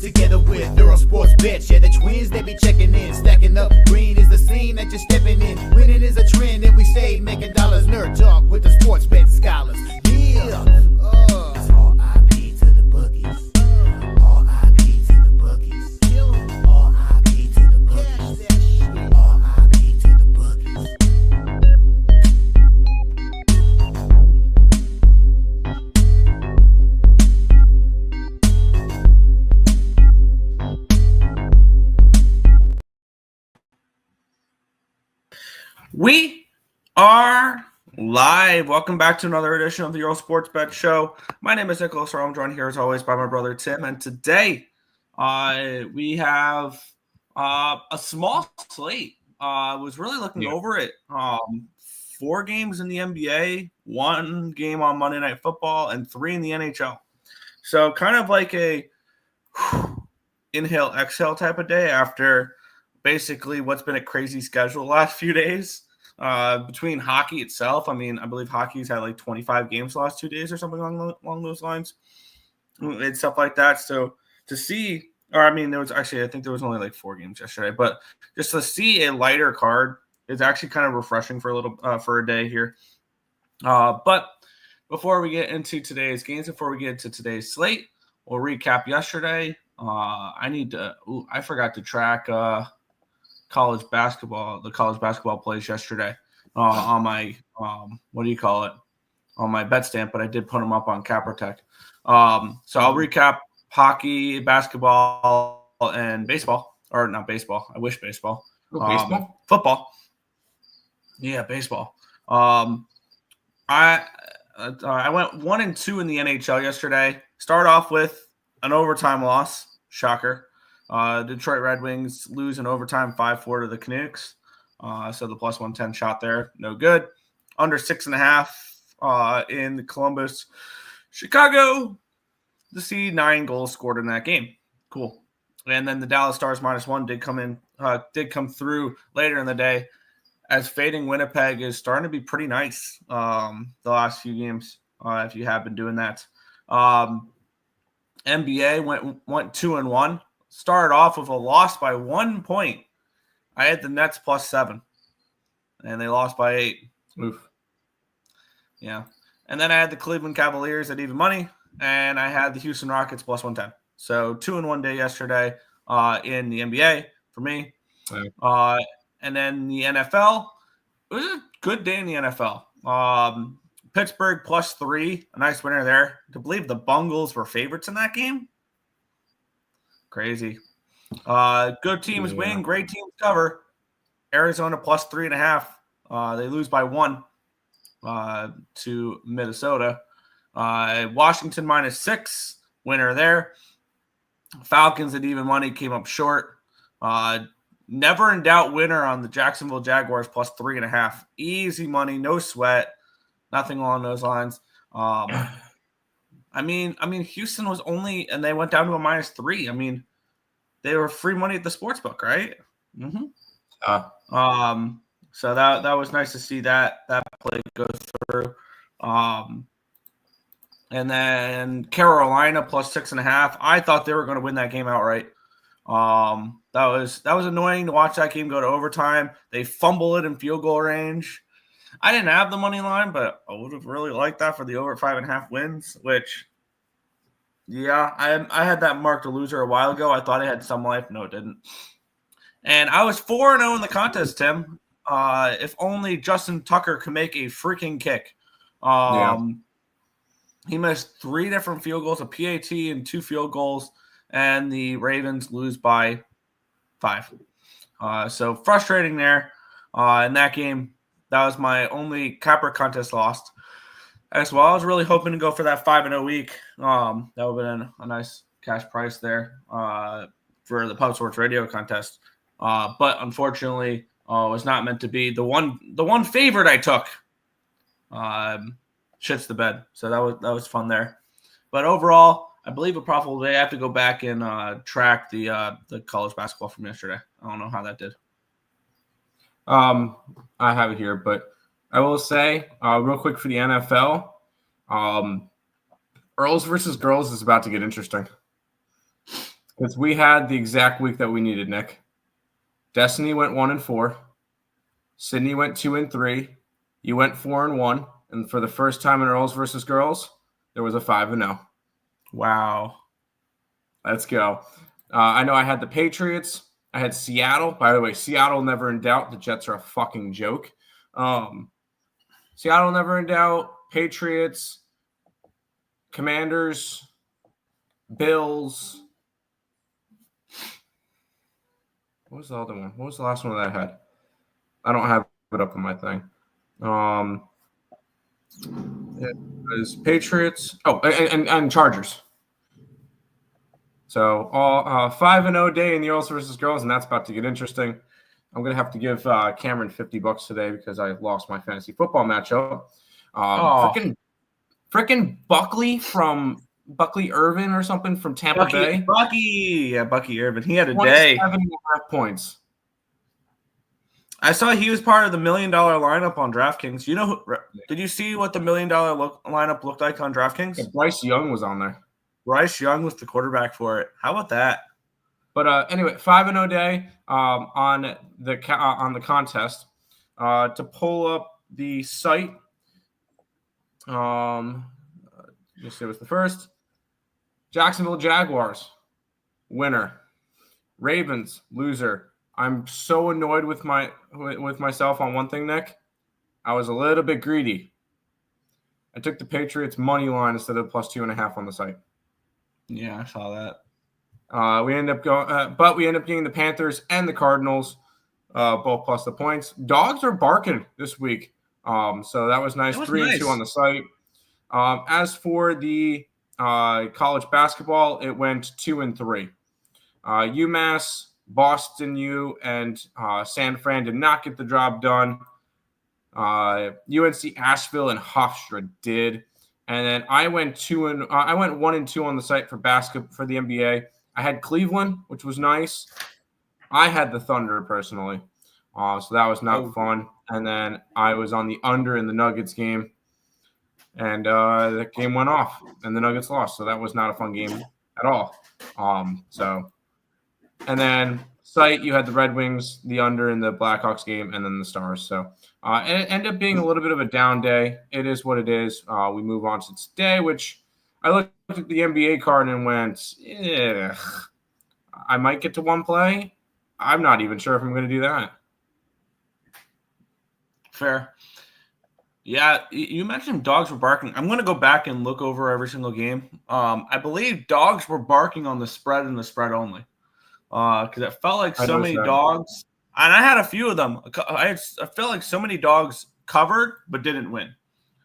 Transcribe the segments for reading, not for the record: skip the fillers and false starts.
together with Earle Sports Bets. Yeah, the twins, they be checking in, stacking up. Green is the scene that you're stepping in. Winning is a trend, and we stay making dollars. Nerd talk with the sports bet scholars. Yeah. R.I.P. to the bookies. R.I.P. to the bookies. R.I.P. to the bookies. R.I.P. to the bookies. We are live. Welcome back to another edition of the Earle Sports Bet Show. My name is Nicholas Earle. I'm joined here as always by my brother Tim. And today we have a small slate. I was really looking over it. 4 games in the NBA, 1 game on Monday Night Football, and 3 in the NHL. So kind of like a inhale, exhale type of day after basically what's been a crazy schedule the last few days between hockey itself. I mean, I believe hockey's had like 25 games the last 2 days or something along those lines and stuff like that. So to see, or I mean, there was actually, I think there was only like 4 games yesterday, but just to see a lighter card is actually kind of refreshing for a little, for a day here. But before we get into today's games, before we get into today's slate, we'll recap yesterday. I forgot to track, college basketball plays yesterday on my on my bet stamp, but I did put them up on Cappertek. So I'll recap hockey, basketball, and baseball, or not baseball. I wish baseball. Baseball? Football. Yeah, baseball. I went 1-2 in the NHL yesterday. Start off with an overtime loss. Shocker. Detroit Red Wings lose in overtime 5-4 to the Canucks. So the plus 110 shot there, no good. Under 6.5 in Columbus, Chicago. To see 9 goals scored in that game. Cool. And then the Dallas Stars -1 did come through later in the day, as fading Winnipeg is starting to be pretty nice the last few games, if you have been doing that. NBA went 2-1. Started off with a loss by 1 point. I had the Nets +7, and they lost by 8. Oof. Yeah. And then I had the Cleveland Cavaliers at even money, and I had the Houston Rockets +110. So 2-1 day yesterday in the NBA for me. Right. And then the NFL, it was a good day in the NFL. Pittsburgh +3, a nice winner there. To believe the Bungles were favorites in that game. Crazy. Good teams win, great teams cover. Arizona +3.5. They lose by 1 to Minnesota. Washington -6, winner there. Falcons at even money came up short. Never in doubt winner on the Jacksonville Jaguars +3.5. Easy money, no sweat, nothing along those lines. I mean, Houston was only, and they went down to a -3. I mean, they were free money at the sportsbook, right? Mm-hmm. So that was nice to see that play go through. And then Carolina +6.5. I thought they were going to win that game outright. That was annoying to watch that game go to overtime. They fumble it in field goal range. I didn't have the money line, but I would have really liked that for the over 5.5 wins, which, yeah, I had that marked a loser a while ago. I thought it had some life. No, it didn't. And I was 4-0 in the contest, Tim. If only Justin Tucker could make a freaking kick. He missed 3 different field goals, a PAT and 2 field goals, and the Ravens lose by 5. So frustrating there in that game. That was my only Capper contest lost. As well, I was really hoping to go for that 5-0 week. That would have been a nice cash price there for the Pub Sports Radio contest. But unfortunately, was not meant to be. The one favorite I took shits the bed. So that was fun there. But overall, I believe a profitable day. I have to go back and track the college basketball from yesterday. I don't know how that did. I have it here, but I will say real quick for the NFL, Earls versus girls is about to get interesting. Because we had the exact week that we needed, Nick. Destiny went 1-4. Sydney went 2-3. You went 4-1. And for the first time in Earls versus Girls, there was a 5-0. Wow. Let's go. I know I had the Patriots. I had Seattle. By the way, Seattle never in doubt. The Jets are a fucking joke. Seattle never in doubt. Patriots, Commanders, Bills. What was the other one? What was the last one that I had? I don't have it up on my thing. It was Patriots. Oh, and Chargers. So all 5-0 day in the Earls versus Girls, and that's about to get interesting. I'm gonna have to give Cameron $50 today because I lost my fantasy football matchup. Freaking Buckley from Buckley Irvin or something from Tampa Bay. Bucky Irvin. He had a day. 27.5 points. I saw he was part of the $1 million lineup on DraftKings. You know, did you see what the $1 million lineup looked like on DraftKings? Yeah, Bryce Young was on there. Bryce Young was the quarterback for it. How about that? But anyway, 5-0 day on the contest. To pull up the site, let's see what's the first. Jacksonville Jaguars, winner. Ravens, loser. I'm so annoyed with myself on one thing, Nick. I was a little bit greedy. I took the Patriots money line instead of +2.5 on the site. Yeah, I saw that. We end up getting the Panthers and the Cardinals, both plus the points. Dogs are barking this week, so that was nice. 3-2 on the site. As for the college basketball, it went 2-3. UMass, Boston U, and San Fran did not get the job done. UNC Asheville and Hofstra did. And then I went 1-2 on the site for the NBA. I had Cleveland, which was nice. I had the Thunder personally, so that was not fun. And then I was on the under in the Nuggets game, and that game went off, and the Nuggets lost. So that was not a fun game at all. And then site, you had the Red Wings, the under in the Blackhawks game, and then the Stars. So it ended up being a little bit of a down day. It is what it is. We move on to today, which I looked at the NBA card and went, I might get to one play. I'm not even sure if I'm going to do that. Fair. Yeah, you mentioned dogs were barking. I'm going to go back and look over every single game. I believe dogs were barking on the spread and the spread only. Because it felt like so many dogs, and I had a few of them. I felt like so many dogs covered but didn't win.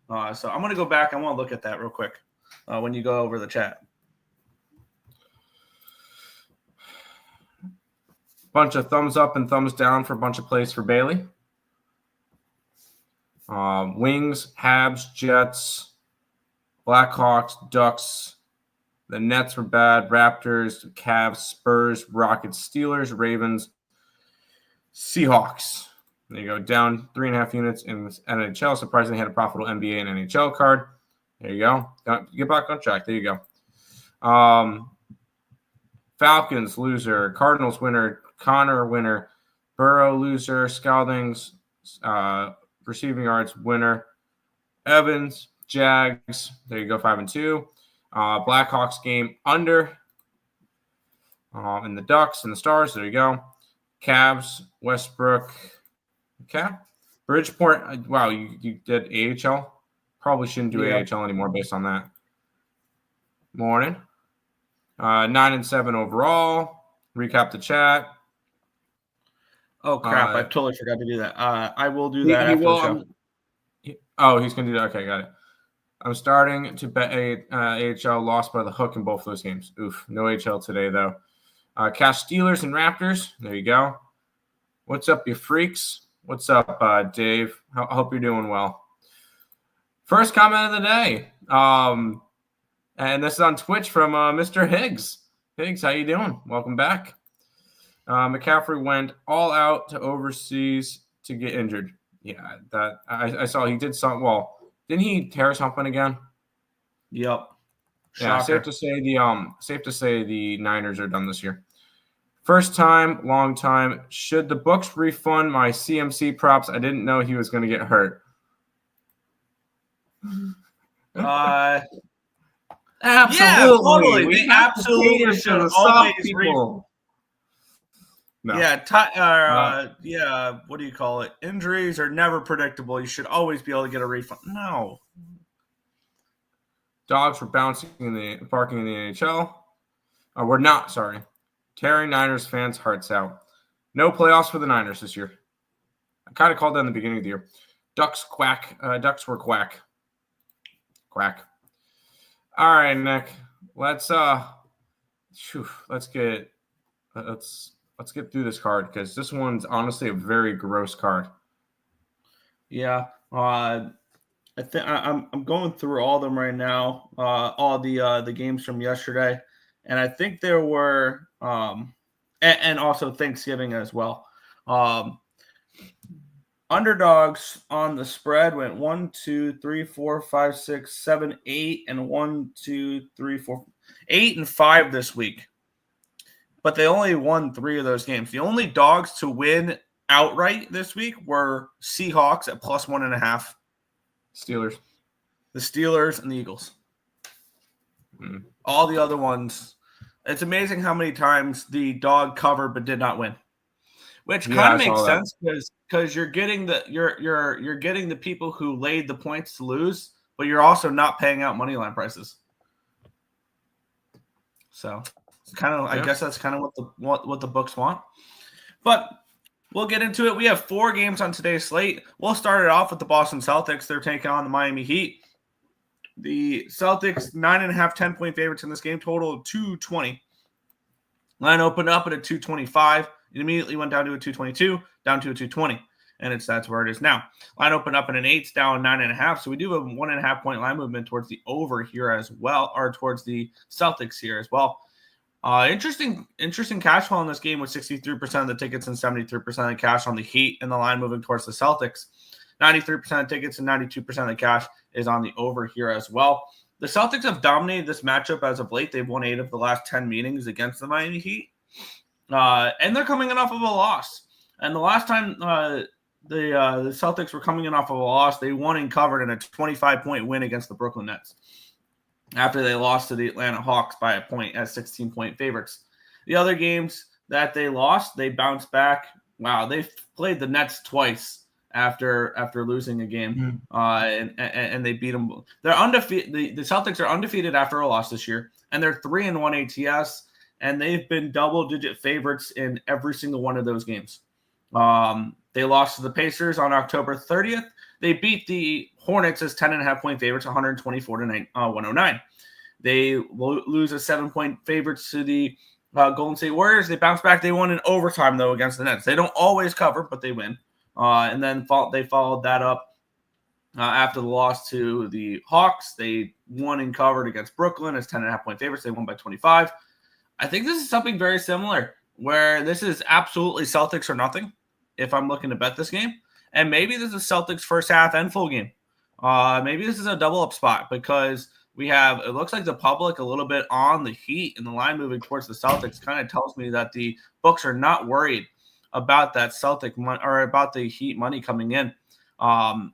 So I'm going to go back. I want to look at that real quick when you go over the chat. Bunch of thumbs up and thumbs down for a bunch of plays for Bailey. Wings, Habs, Jets, Blackhawks, Ducks. The Nets were bad. Raptors, Cavs, Spurs, Rockets, Steelers, Ravens, Seahawks. There you go. Down 3.5 units in NHL. Surprisingly, had a profitable NBA and NHL card. There you go. Get back on track. There you go. Falcons, loser. Cardinals, winner. Connor, winner. Burrow, loser. Scaldings, receiving yards, winner. Evans, Jags. There you go. 5-2. Blackhawks game under. And the Ducks and the Stars. There you go. Cavs, Westbrook. Okay. Bridgeport. Wow, you did AHL? Probably shouldn't do AHL anymore based on that. Morning. 9-7 overall. Recap the chat. Oh, crap. I totally forgot to do that. I will do that after the show. He's going to do that. Okay, got it. I'm starting to bet AHL lost by the hook in both those games. Oof. No HL today, though. Cash Steelers and Raptors. There you go. What's up, you freaks? What's up, Dave? I hope you're doing well. First comment of the day. And this is on Twitch from Mr. Higgs. Higgs, how you doing? Welcome back. McCaffrey went all out to overseas to get injured. Yeah, that I saw he did some. Well, didn't he tear something again? Yep. Yeah, Shocker. safe to say the Niners are done this year. First time, long time. Should the books refund my CMC props? I didn't know he was going to get hurt. Yeah, totally. We They have to absolutely cater to should the always soft people. No. Yeah, what do you call it? Injuries are never predictable. You should always be able to get a refund. No. Dogs were barking in the NHL. We're not, sorry. Tearing Niners fans' hearts out. No playoffs for the Niners this year. I kind of called that in the beginning of the year. Ducks quack. Ducks were quack. Quack. All right, Nick. Let's get through this card because this one's honestly a very gross card. Yeah. I think I'm going through all of them right now. All the games from yesterday, and I think there were and also Thanksgiving as well. Underdogs on the spread went 1, 2, 3, 4, 5, 6, 7, 8, and 1, 2, 3, 4, 8 and 5 this week. But they only won 3 of those games. The only dogs to win outright this week were Seahawks at +1.5. Steelers. The Steelers and the Eagles. All the other ones. It's amazing how many times the dog covered but did not win. Which kind of makes sense because you're getting you're getting the people who laid the points to lose, but you're also not paying out money line prices. So it's kind of I guess that's kind of what the books want. But we'll get into it. We have 4 games on today's slate. We'll start it off with the Boston Celtics. They're taking on the Miami Heat. The Celtics 9.5 10-point favorites in this game, total of 220. Line opened up at a 225. It immediately went down to a 222, down to a 220, and that's where it is now. Line opened up at an 8, down 9.5, so we do have a 1.5 point line movement towards the over here as well, or towards the Celtics here as well. Interesting cash flow in this game with 63% of the tickets and 73% of the cash on the Heat, and the line moving towards the Celtics. 93% of tickets and 92% of the cash is on the over here as well. The Celtics have dominated this matchup as of late. They've won 8 of the last 10 meetings against the Miami Heat. And they're coming in off of a loss. And the last time the Celtics were coming in off of a loss, they won and covered in a 25-point win against the Brooklyn Nets after they lost to the Atlanta Hawks by a point as 16-point favorites. The other games that they lost, they bounced back. Wow, they've played the Nets twice after losing a game, and they beat them. They're undefeated. The Celtics are undefeated after a loss this year, and they're 3-1 ATS. And they've been double-digit favorites in every single one of those games. They lost to the Pacers on October 30th. They beat the Hornets as 10.5-point favorites, 124-109. They lose as 7-point favorites to the Golden State Warriors. They bounce back. They won in overtime, though, against the Nets. They don't always cover, but they win. And then they followed that up after the loss to the Hawks. They won and covered against Brooklyn as 10.5-point favorites. They won by 25. I think this is something very similar where this is absolutely Celtics or nothing if I'm looking to bet this game. And maybe this is Celtics first half and full game. Maybe this is a double up spot because we have, it looks like the public a little bit on the Heat and the line moving towards the Celtics kind of tells me that the books are not worried about that Celtic money or about the Heat money coming in. I'm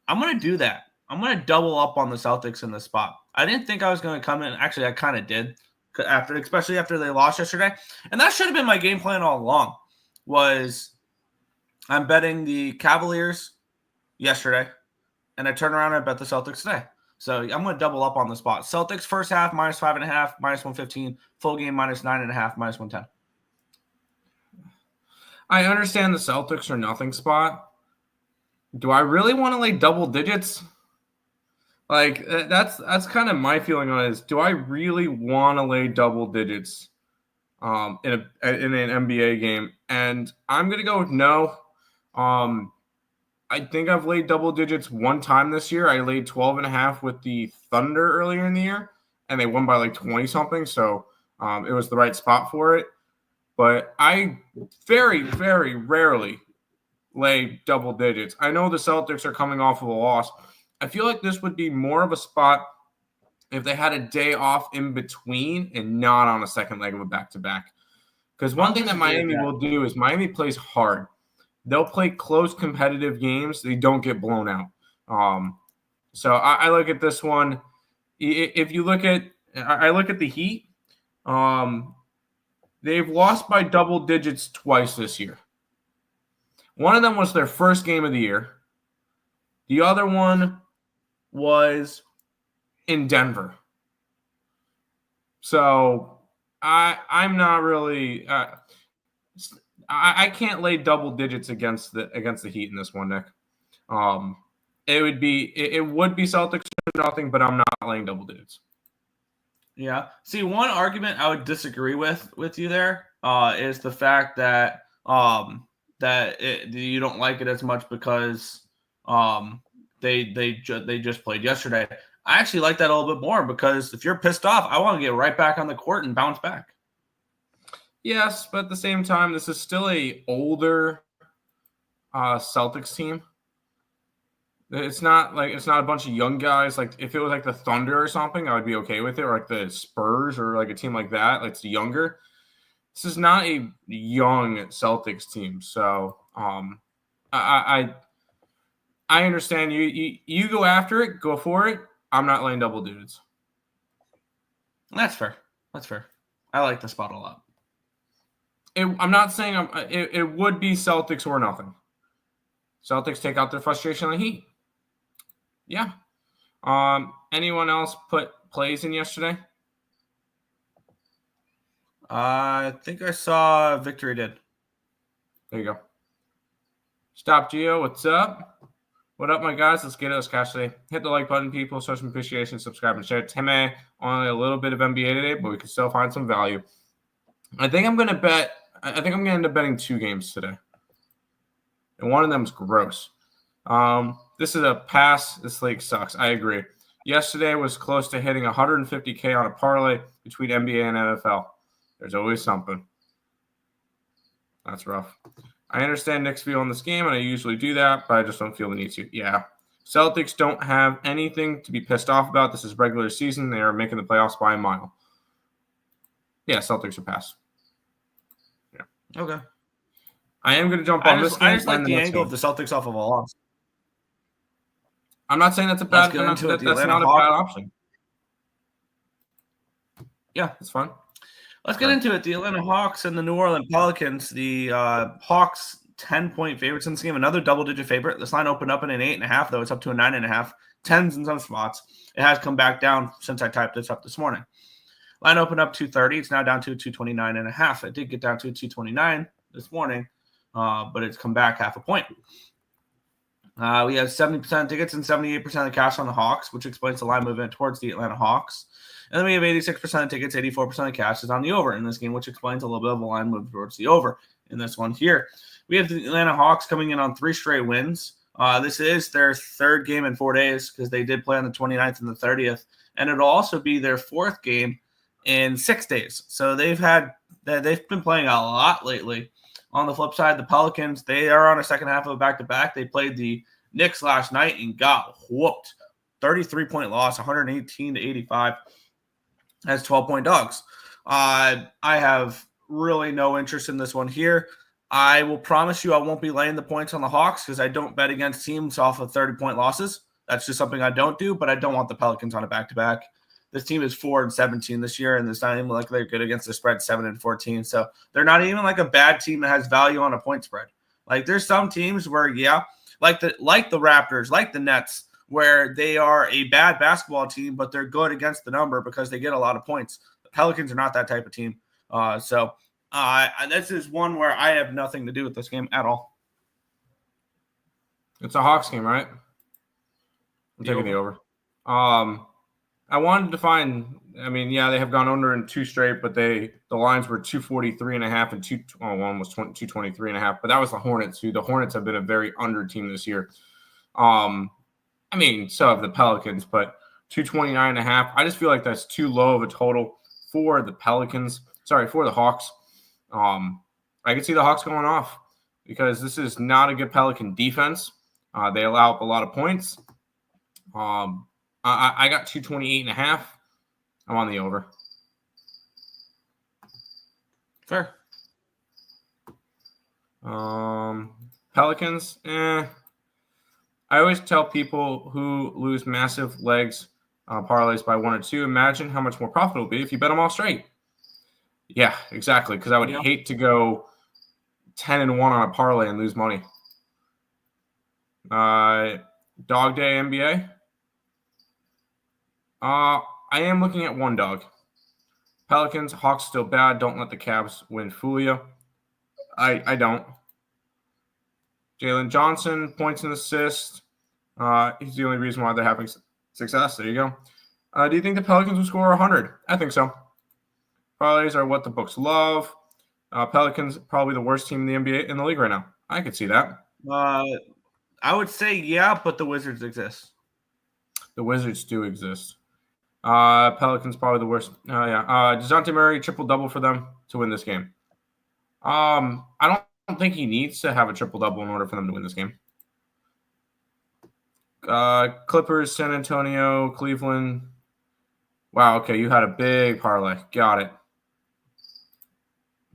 going to do that. I'm going to double up on the Celtics in this spot. I didn't think I was going to come in. Actually, I kind of did. Especially after they lost yesterday. And that should have been my game plan all along, was I'm betting the Cavaliers yesterday, and I turn around and I bet the Celtics today. So I'm going to double up on the spot. Celtics first half, -5.5, -115, full game -9.5, -110. I understand the Celtics are nothing spot. Do I really want to lay double digits? Like that's kind of my feeling on it is, do I really want to lay double digits in an NBA game? And I'm going to go with no. I think I've laid double digits one time this year. I laid 12.5 with the Thunder earlier in the year, and they won by like 20 something. So it was the right spot for it. But I very, very rarely lay double digits. I know the Celtics are coming off of a loss. I feel like this would be more of a spot if they had a day off in between and not on a second leg of a back-to-back. Because one thing that Miami will do is Miami plays hard. They'll play close, competitive games. They don't get blown out. So I look at this one. If you look at – I look at the Heat. They've lost by double digits twice this year. One of them was their first game of the year. The other one was in Denver. So I'm not really I can't lay double digits against the Heat in this one, Nick. It would be Celtics or nothing, but I'm not laying double digits. Yeah. See, one argument I would disagree with you there is the fact that you don't like it as much because they just played yesterday. I actually like that a little bit more because if you're pissed off, I want to get right back on the court and bounce back. Yes, but at the same time, this is still a older Celtics team. It's not a bunch of young guys. Like if it was like the Thunder or something, I would be okay with it, or like the Spurs or like a team like that. Like it's younger. This is not a young Celtics team. So I understand you go after it, go for it. I'm not laying double digits. That's fair. I like the spot a lot. I'm not saying it would be Celtics or nothing. Celtics take out their frustration on the Heat. Yeah. Anyone else put plays in yesterday? I think I saw Victory did. There you go. Stop Geo, what's up? What up, my guys? Let's get it. Let's cash today. Hit the like button, people. Show some appreciation, subscribe, and share. Teme, only a little bit of NBA today, but we can still find some value. I think I'm going to end up betting 2 games today. And one of them is gross. This is a pass. This league sucks. I agree. Yesterday was close to hitting 150K on a parlay between NBA and NFL. There's always something. That's rough. I understand Nick's view on this game, and I usually do that, but I just don't feel the need to. Yeah. Celtics don't have anything to be pissed off about. This is regular season. They are making the playoffs by a mile. Yeah, Celtics are pass. Yeah. Okay. I am going to jump on this game. I just like the angle of the Celtics off of a loss. I'm not saying that's a bad. That's not a bad option. Yeah, it's fine. Let's get into it. The Atlanta Hawks and the New Orleans Pelicans. The Hawks 10-point favorites in this game. Another double-digit favorite. This line opened up in an 8.5, though it's up to a 9.5. 10s in some spots. It has come back down since I typed this up this morning. Line opened up 230. It's now down to 229.5. It did get down to 229 this morning, but it's come back half a point. We have 70% tickets and 78% of the cash on the Hawks, which explains the line movement towards the Atlanta Hawks. And then we have 86% of tickets, 84% of cash is on the over in this game, which explains a little bit of a line move towards the over in this one here. We have the Atlanta Hawks coming in on 3 straight wins. This is their 3rd game in 4 days because they did play on the 29th and the 30th. And it'll also be their 4th game in 6 days. So they've been playing a lot lately. On the flip side, the Pelicans, they are on a second half of a back-to-back. They played the Knicks last night and got whooped. 33-point loss, 118-85 as 12-point dogs. I have really no interest in this one here. I will promise you I won't be laying the points on the Hawks because I don't bet against teams off of 30-point losses. That's just something I don't do, but I don't want the Pelicans on a back-to-back. This team is 4-17 this year, and it's not even like they're good against the spread 7-14. So they're not even like a bad team that has value on a point spread. Like there's some teams where, like the Raptors, like the Nets, where they are a bad basketball team, but they're good against the number because they get a lot of points. The Pelicans are not that type of team. So this is one where I have nothing to do with this game at all. It's a Hawks game, right? I'm taking the over. I wanted to find. I mean, yeah, they have gone under in 2 straight, but the lines were 243.5 and one was 223.5. But that was the Hornets, who the Hornets have been a very under team this year. I mean, so have the Pelicans, but 229.5. I just feel like that's too low of a total for the Pelicans. Sorry, for the Hawks. I can see the Hawks going off because this is not a good Pelican defense. They allow up a lot of points. I got 228.5. I'm on the over. Fair. Pelicans, I always tell people who lose massive legs parlays by 1 or 2, imagine how much more profit it will be if you bet them all straight. Yeah, exactly, because I would hate to go 10-1 on a parlay and lose money. Dog day NBA. I am looking at one dog. Pelicans, Hawks still bad. Don't let the Cavs win fool you. I don't. Jalen Johnson, points and assists. He's the only reason why they're having success. There you go. Do you think the Pelicans will score 100? I think so. Parlays are what the books love. Pelicans, probably the worst team in the NBA in the league right now. I could see that. I would say yeah, but the Wizards exist. The Wizards do exist. Pelicans probably the worst. DeJounte Murray, triple-double for them to win this game. I don't think he needs to have a triple-double in order for them to win this game. Clippers, San Antonio, Cleveland. Wow, okay, you had a big parlay. Got it.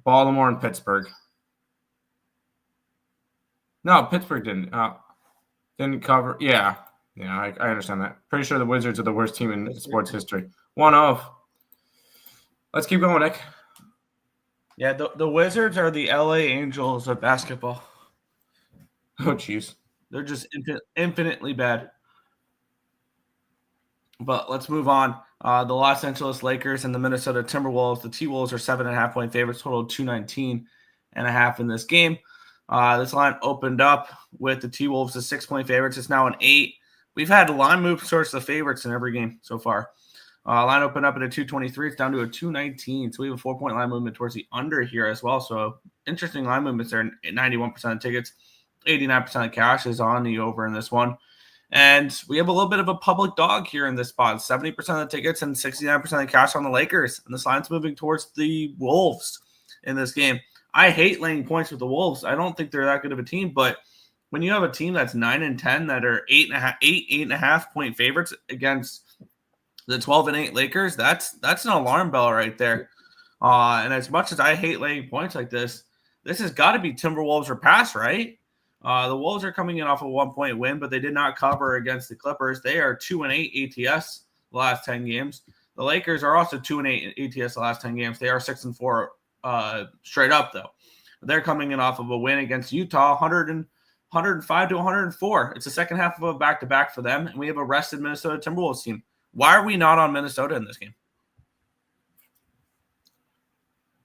Baltimore and Pittsburgh. No, Pittsburgh didn't cover. Yeah, I understand that. Pretty sure the Wizards are the worst team in sports history. One of. Let's keep going, Nick. Yeah, the Wizards are the LA Angels of basketball. Oh, jeez. They're just infinitely bad. But let's move on. The Los Angeles Lakers and the Minnesota Timberwolves. The T-Wolves are 7.5-point favorites, total 219.5 in this game. This line opened up with the T-Wolves as 6-point favorites. It's now an 8. We've had line move towards the favorites in every game so far. Line opened up at a 223. It's down to a 219. So we have a 4-point line movement towards the under here as well. So interesting line movements there. 91% of tickets, 89% of cash is on the over in this one. And we have a little bit of a public dog here in this spot. 70% of the tickets and 69% of cash on the Lakers. And this line's moving towards the Wolves in this game. I hate laying points with the Wolves. I don't think they're that good of a team. But when you have a team that's 9-10 that are 8.5 point favorites against the 12-8 Lakers, that's an alarm bell right there. And as much as I hate laying points like this has got to be Timberwolves or pass, right? The Wolves are coming in off a 1-point win, but they did not cover against the Clippers. They are 2-8 ATS the last 10 games. The Lakers are also 2-8 ATS the last 10 games. They are 6-4 straight up, though. They're coming in off of a win against Utah, 105-104. It's the second half of a back-to-back for them, and we have a rested Minnesota Timberwolves team. Why are we not on Minnesota in this game?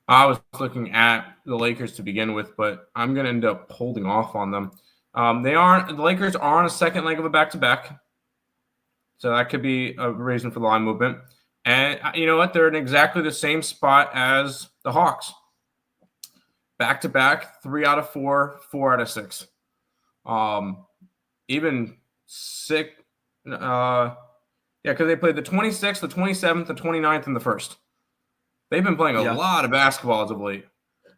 I was looking at the Lakers to begin with, but I'm going to end up holding off on them. The Lakers are on a second leg of a back-to-back, so that could be a reason for the line movement. And you know what? They're in exactly the same spot as the Hawks. Back-to-back, 3 out of 4, 4 out of 6. Even 6. Because they played the 26th, the 27th, the 29th, and the 1st. They've been playing a lot of basketball as of late.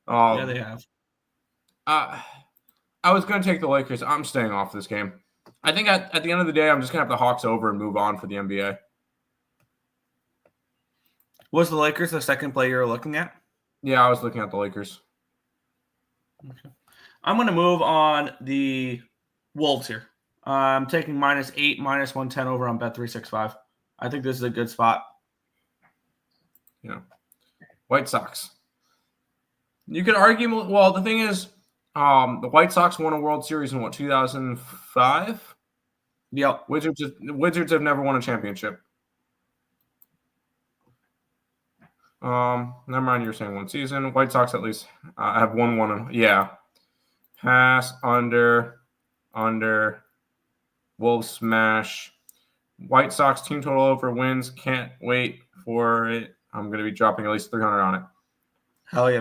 Yeah, they have. I was going to take the Lakers. I'm staying off this game. I think at the end of the day, I'm just going to have the Hawks over and move on for the NBA. Was the Lakers the second play you were looking at? Yeah, I was looking at the Lakers. Okay. I'm going to move on the Wolves here. I'm taking -8, -110 over on Bet365. I think this is a good spot. Yeah. White Sox. You could argue, well, the thing is, the White Sox won a World Series in, 2005? Yep. Wizards have never won a championship. Never mind, you were saying one season. White Sox at least have won one. Yeah. Pass, under, Wolves smash. White Sox team total over wins. Can't wait for it. I'm going to be dropping at least 300 on it. Hell yeah.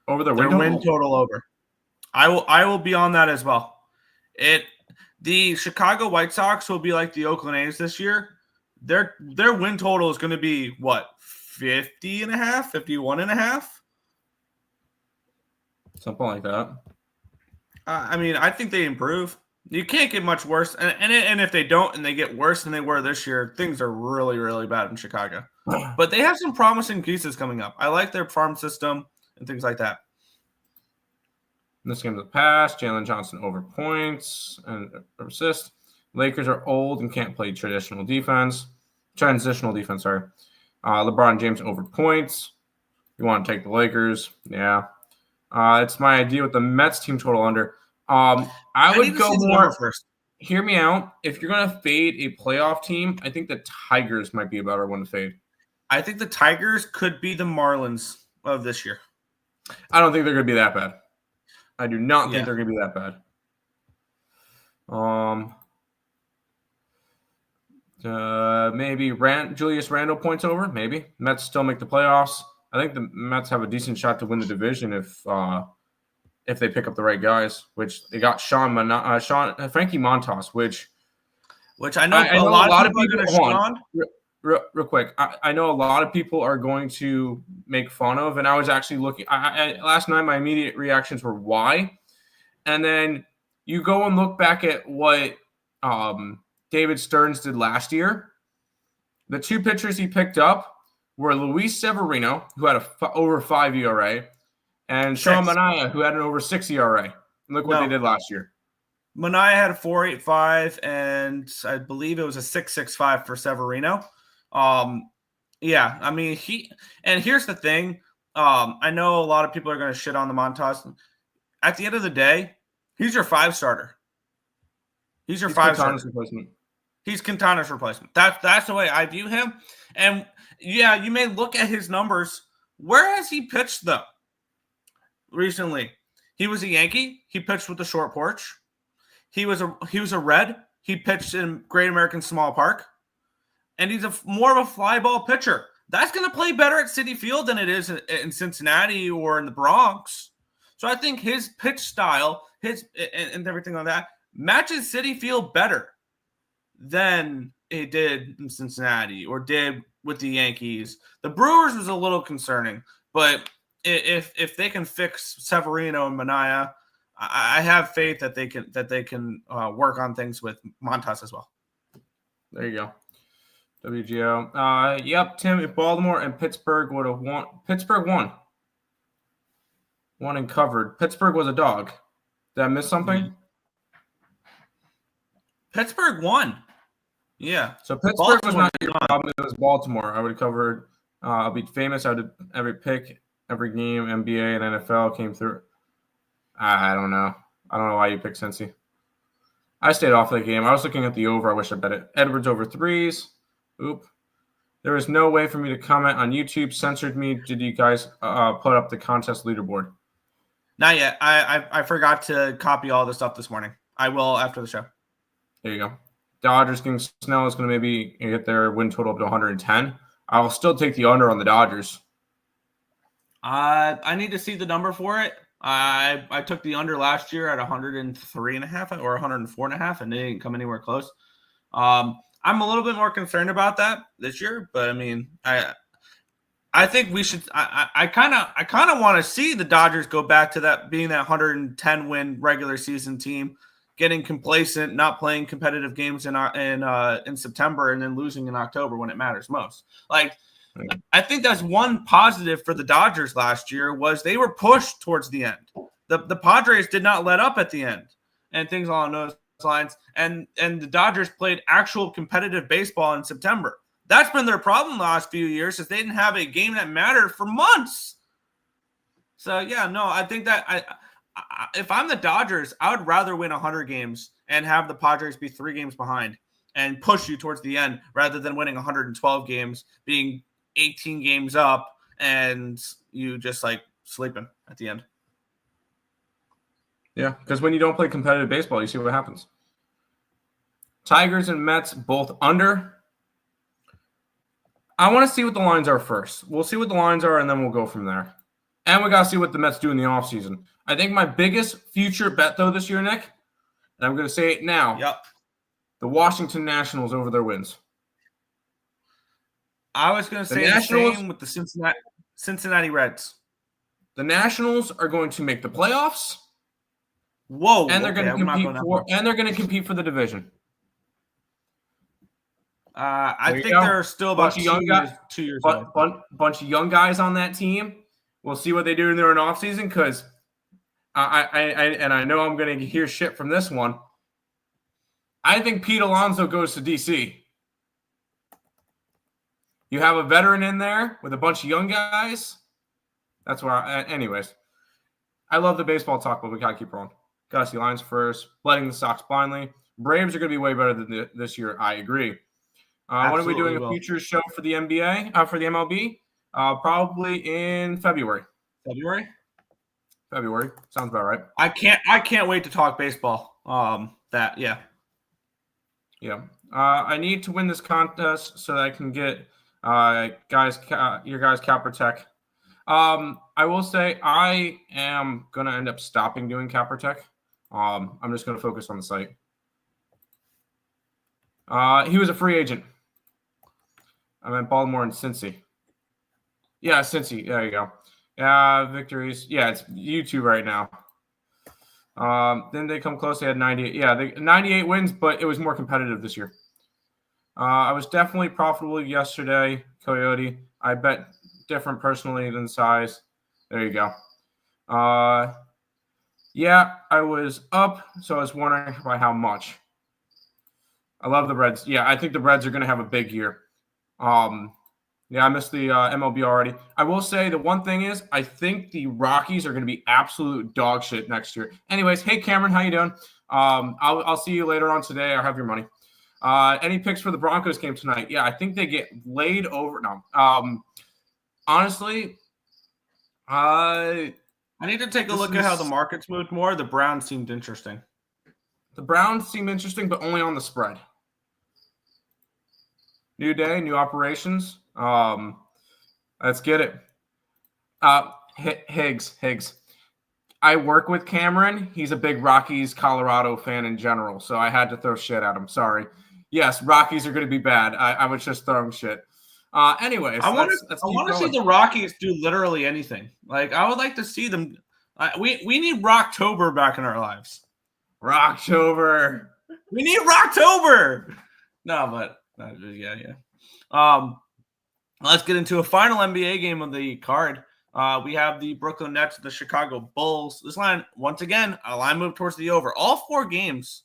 Over their win total over. I will be on that as well. The Chicago White Sox will be like the Oakland A's this year. Their win total is going to be what? 50.5, 51.5? Something like that. I mean, I think they improve. You can't get much worse. And if they don't and they get worse than they were this year, things are really, really bad in Chicago. But they have some promising pieces coming up. I like their farm system and things like that. In this game of the past, Jalen Johnson over points and assist. Lakers are old and can't play transitional defense. Sorry. LeBron James over points. You want to take the Lakers? Yeah. It's my idea with the Mets team total under. I would go more first. Hear me out. If you're going to fade a playoff team, I think the Tigers might be a better one to fade. I think the Tigers could be the Marlins of this year. I don't think they're going to be that bad. I do not think they're going to be that bad. Maybe Julius Randle points over. Maybe Mets still make the playoffs. I think the Mets have a decent shot to win the division if they pick up the right guys. Which they got Frankie Montas, which I know a lot of people are going to shit on. Real quick, I know a lot of people are going to make fun of, and I was actually looking. Last night, my immediate reactions were why, and then you go and look back at what David Stearns did last year. The two pitchers he picked up were Luis Severino, who had over 5 ERA, and Sean Manaea, who had an over 6 ERA. And look what they did last year. Manaea had a 4.85, and I believe it was a 6.65 for Severino. Yeah, I mean, here's the thing. I know a lot of people are going to shit on the Montas. At the end of the day, he's your 5 starter. He's Quintana's replacement. He's Quintana's replacement. That's the way I view him. And yeah, you may look at his numbers. Where has he pitched though? Recently, he was a Yankee. He pitched with the short porch. He was a Red. He pitched in Great American Small Park. And he's more of a fly ball pitcher. That's going to play better at Citi Field than it is in Cincinnati or in the Bronx. So I think his pitch style, and everything like that, matches Citi Field better than it did in Cincinnati or did with the Yankees. The Brewers was a little concerning, but if they can fix Severino and Manaea, I have faith that they can work on things with Montas as well. There you go. WGO. Yep, Tim, if Baltimore and Pittsburgh would have won. Pittsburgh won. Won and covered. Pittsburgh was a dog. Did I miss something? Mm-hmm. Pittsburgh won. Yeah. So Pittsburgh was not your problem. It was Baltimore. I would have covered. I'll be famous. I did every pick, every game, NBA and NFL came through. I don't know. I don't know why you picked Cincy. I stayed off that game. I was looking at the over. I wish I bet it. Edwards over 3s. Oop. There was no way for me to comment on YouTube. Censored me. Did you guys put up the contest leaderboard? Not yet. I forgot to copy all the stuff this morning. I will after the show. There you go. Dodgers getting Snell is going to maybe get their win total up to 110. I'll still take the under on the Dodgers. I need to see the number for it. I took the under last year at 103.5 or 104.5, and they didn't come anywhere close. I'm a little bit more concerned about that this year, but I mean, I think we should. I kind of want to see the Dodgers go back to that being that 110 win regular season team, getting complacent, not playing competitive games in September, and then losing in October when it matters most. Like, I think that's one positive for the Dodgers last year was they were pushed towards the end. The Padres did not let up at the end, and things along those lines. And the Dodgers played actual competitive baseball in September. That's been their problem the last few years, is they didn't have a game that mattered for months. So yeah, no, I think that if I'm the Dodgers, I would rather win 100 games and have the Padres be 3 games behind and push you towards the end rather than winning 112 games, being 18 games up and you just like sleeping at the end. Yeah, because when you don't play competitive baseball, you see what happens. Tigers and Mets both under. I want to see what the lines are first. We'll see what the lines are, and then we'll go from there. And we got to see what the Mets do in the offseason. I think my biggest future bet, though, this year, Nick, and I'm going to say it now. Yep. The Washington Nationals over their wins. I was going to say the same with the Cincinnati Reds. The Nationals are going to make the playoffs, Whoa. And they're okay, going to I'm not compete going that far. and they're going to compete for the division. I think there are still about 2 years away. Bunch of young guys on that team. We'll see what they do during off season because I know I'm going to hear shit from this one. I think Pete Alonso goes to DC. You have a veteran in there with a bunch of young guys. That's why. Anyways, I love the baseball talk, but we gotta keep rolling. Gotta see Lions first. Letting the Sox blindly. Braves are gonna be way better than this year. I agree. When are we doing a futures show for the NBA? For the MLB? Probably in February. February Sounds about right. I can't wait to talk baseball. Yeah. I need to win this contest so that I can get your guys Cappertek. I will say I am gonna end up stopping doing Cappertek. I'm just gonna focus on the site. He was a free agent. I meant Baltimore and Cincy. Yeah, Cincy. There you go. Victories. Yeah, it's YouTube right now. Then they come close. They had 98. Yeah, 98 wins, but it was more competitive this year. I was definitely profitable yesterday, Coyote. I bet different personally than size. There you go. Yeah, I was up, so I was wondering by how much. I love the Reds. Yeah, I think the Reds are going to have a big year. Yeah, I missed the MLB already. I will say the one thing is I think the Rockies are going to be absolute dog shit next year. Anyways, hey, Cameron, how you doing? I'll see you later on today. I'll have your money. Any picks for the Broncos game tonight? Yeah, I think they get laid over. No. Honestly, I need to take a look at how the markets moved more. The Browns seemed interesting. The Browns seem interesting, but only on the spread. New day, new operations. Let's get it. Higgs. I work with Cameron. He's a big Rockies, Colorado fan in general, so I had to throw shit at him. Sorry. Yes, Rockies are going to be bad. I was just throwing shit. Anyways, I want to see the Rockies do literally anything. Like, I would like to see them. We need Rocktober back in our lives. Rocktober. We need Rocktober. No, but yeah. Let's get into a final NBA game of the card. We have the Brooklyn Nets, the Chicago Bulls. This line, once again, a line moved towards the over. All 4 games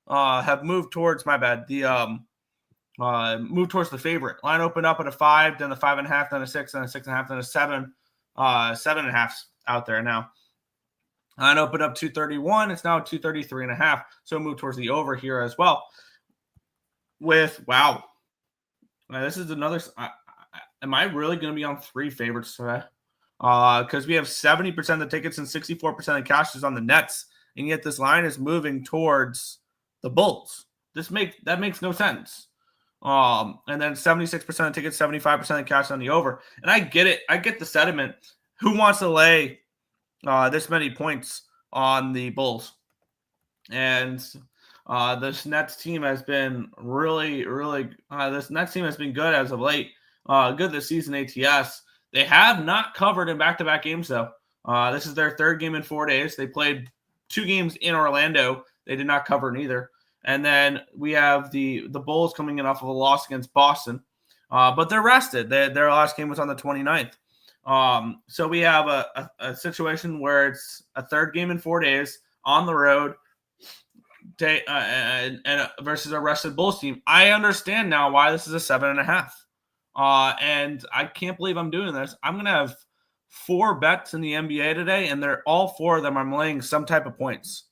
have moved towards moved towards the favorite. Line opened up at a 5, then a 5.5, then a 6, then a 6.5, then a 7. 7.5 out there now. Line opened up 231. It's now 233.5. So move towards the over here as well. This is another. Am I really going to be on 3 favorites today? Because we have 70% of the tickets and 64% of the cash is on the Nets, and yet this line is moving towards the Bulls. That makes no sense. And then 76% of the tickets, 75% of the cash on the over. And I get it. I get the sentiment. Who wants to lay this many points on the Bulls? And this Nets team has been really this Nets team has been good as of late. Good this season ATS. They have not covered in back-to-back games, though. This is their 3rd game in 4 days. They played 2 games in Orlando. They did not cover neither. And then we have the Bulls coming in off of a loss against Boston. But they're rested. Their last game was on the 29th. So we have a situation where it's a 3rd game in 4 days on the road and versus a rested Bulls team. I understand now why this is a 7.5. And I can't believe I'm doing this. I'm going to have 4 bets in the NBA today, and they're all 4 of them I'm laying some type of points.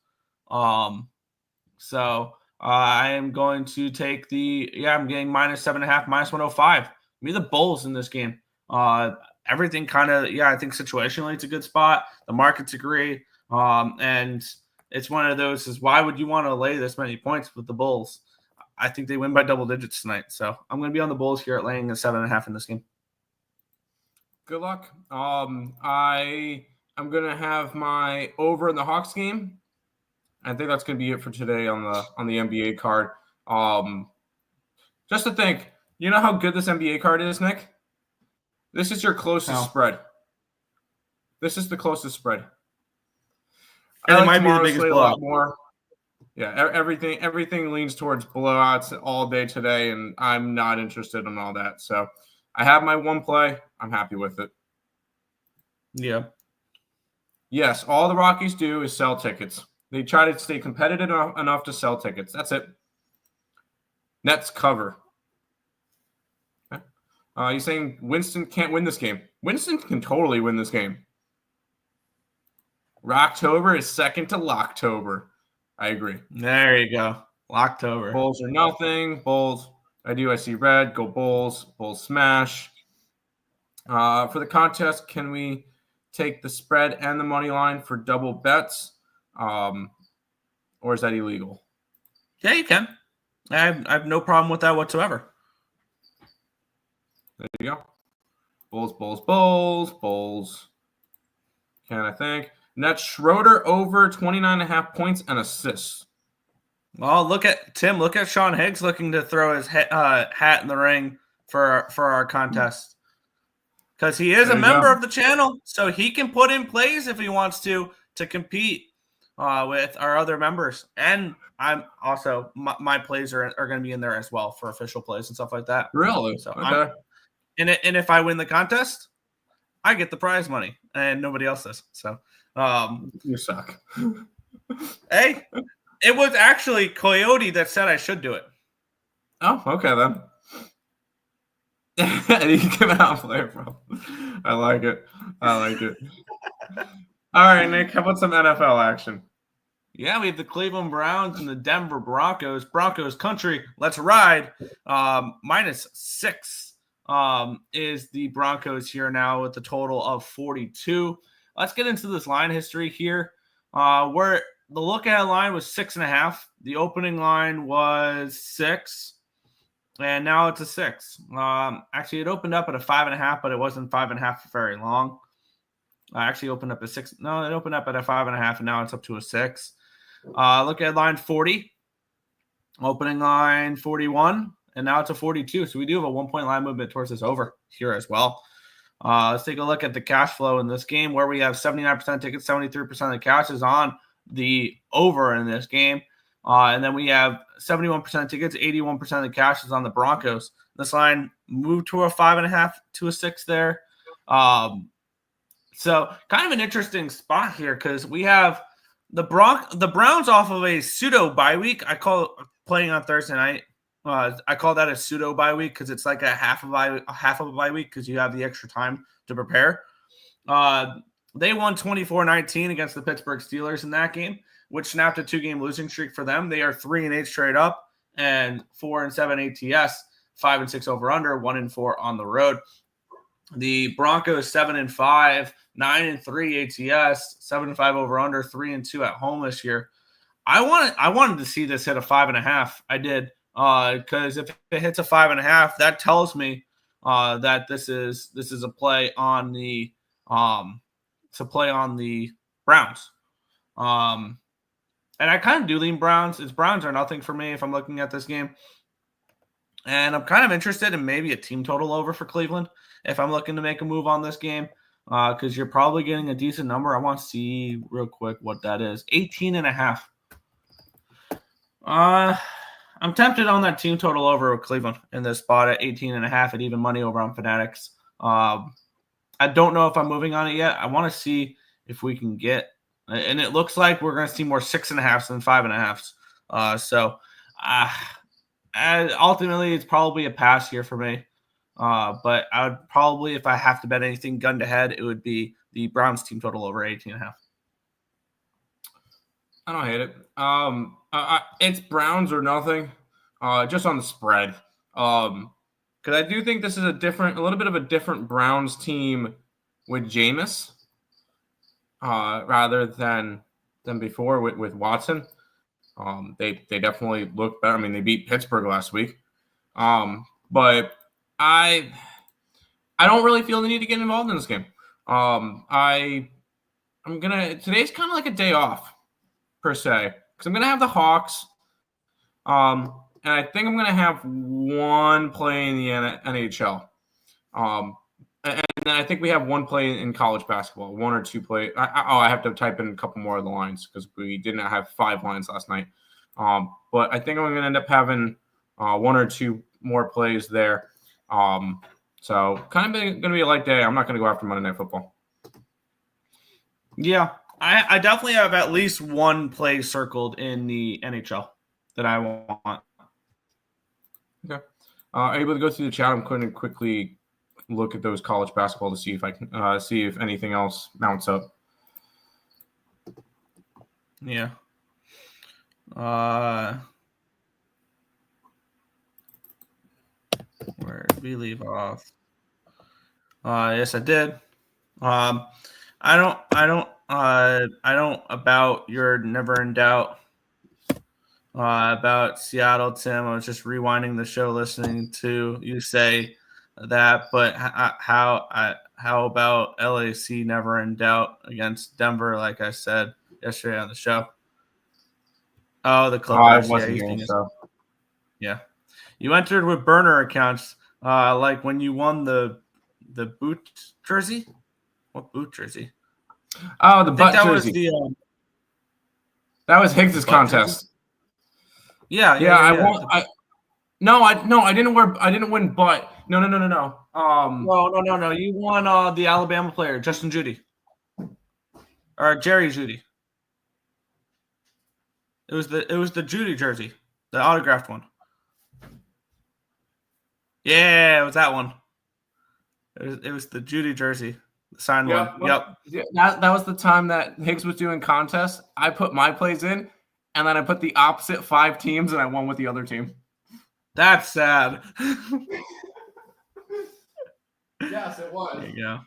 So I am going to take I'm getting -7.5, -105. Give me the Bulls in this game. Everything kind of, I think situationally it's a good spot. The markets agree. And it's one of those is why would you want to lay this many points with the Bulls? I think they win by double digits tonight. So I'm going to be on the Bulls here at laying a 7.5 in this game. Good luck. I am going to have my over in the Hawks game. I think that's going to be it for today on the NBA card. Just to think, you know how good this NBA card is, Nick? This is your closest spread. This is the closest spread. And I it like might be the tomorrow's biggest slate a blowout. lot more. Yeah, everything leans towards blowouts all day today, and I'm not interested in all that. So I have my one play. I'm happy with it. Yeah. Yes, all the Rockies do is sell tickets. They try to stay competitive enough to sell tickets. That's it. Nets cover. Okay. You're saying Winston can't win this game. Winston can totally win this game. Rocktober is second to Locktober. I agree. There you go. Locktober. Bulls are nothing. Bulls. I see red. Go Bulls. Bulls smash. For the contest, can we take the spread and the money line for double bets? Or is that illegal? Yeah, you can. I have no problem with that whatsoever. There you go. Bulls. Can I think? And that's Schroeder over 29.5 points and assists. Well, look at Sean Higgs looking to throw his hat in the ring for our contest. Because he is a member of the channel, so he can put in plays if he wants to compete with our other members. And I'm also my plays are going to be in there as well for official plays and stuff like that. Really? So okay. And if I win the contest, I get the prize money, and nobody else does. So you suck. Hey, it was actually Coyote that said I should do it. Oh, okay then. You can out player from. I like it. All right, Nick. How about some NFL action? Yeah, we have the Cleveland Browns and the Denver Broncos. Broncos country. Let's ride. -6 is the Broncos here now with a total of 42. Let's get into this line history here. Where the look-ahead line was 6.5. The opening line was 6. And now it's a 6. Actually, it opened up at a 5.5, but it wasn't 5.5 for very long. I actually opened up at 6. No, it opened up at a 5.5, and now it's up to a 6. Look at line 40. Opening line 41, and now it's a 42. So we do have a 1-point line movement towards this over here as well. Let's take a look at the cash flow in this game, where we have 79% tickets, 73% of the cash is on the over in this game. And then we have 71% tickets, 81% of the cash is on the Broncos. This line moved to a 5.5 to a 6 there. So kind of an interesting spot here because we have the Browns off of a pseudo bye week. I call it playing on Thursday night. I call that a pseudo bye week because it's like a half of a bye week because you have the extra time to prepare. They won 24-19 against the Pittsburgh Steelers in that game, which snapped a 2-game losing streak for them. They are 3-8 straight up and 4-7 ATS, 5-6 over under, 1-4 on the road. The Broncos 7-5, 9-3 ATS, 7-5 over under, 3-2 at home this year. I wanted to see this hit a 5.5. I did because if it hits a 5.5, that tells me that this is a play on the Browns. And I kind of do lean Browns. It's Browns or nothing for me if I'm looking at this game. And I'm kind of interested in maybe a team total over for Cleveland if I'm looking to make a move on this game because you're probably getting a decent number. I want to see real quick what that is. 18.5. I'm tempted on that team total over with Cleveland in this spot at 18.5 at even money over on Fanatics. I don't know if I'm moving on it yet. I want to see if we can get, and it looks like we're going to see more 6.5s than 5.5s. So ultimately, it's probably a pass here for me. But I would probably, if I have to bet anything gun to head, it would be the Browns team total over 18.5. I don't hate it. It's Browns or nothing. Just on the spread. Because I do think this is a little bit of a different Browns team with Jameis, rather than before with Watson. They definitely look better. I mean, they beat Pittsburgh last week. But I don't really feel the need to get involved in this game. Today's kind of like a day off per se, because I'm gonna have the Hawks. And I think I'm gonna have one play in the NHL. And And then I think we have one play in college basketball, one or two play. I have to type in a couple more of the lines because we did not have 5 lines last night. But I think I'm going to end up having one or two more plays there. So kind of going to be a light day. I'm not going to go after Monday Night Football. Yeah, I definitely have at least one play circled in the NHL that I want. Okay. Able to go through the chat. I'm going to quickly look at those college basketball to see if I can see if anything else mounts up. Yeah. Where did we leave off? Yes, I did. I don't about your never in doubt about Seattle, Tim. I was just rewinding the show, listening to you say that. But how about LAC never in doubt against Denver? Like I said yesterday on the show. Oh, the Clippers. Yeah. You entered with burner accounts, like when you won the boot jersey. What boot jersey? Oh, the butt that jersey. Was that was Higgs's contest. Jersey? Yeah. I won. I didn't win butt. No. No. You won the Alabama player, Justin Judy. Or Jerry Judy. It was the Judy jersey, the autographed one. Yeah, it was that one. It was the Judy jersey, the signed one. Well, yep. That was the time that Higgs was doing contests. I put my plays in, and then I put the opposite 5 teams, and I won with the other team. That's sad. Yes, it was. There you go.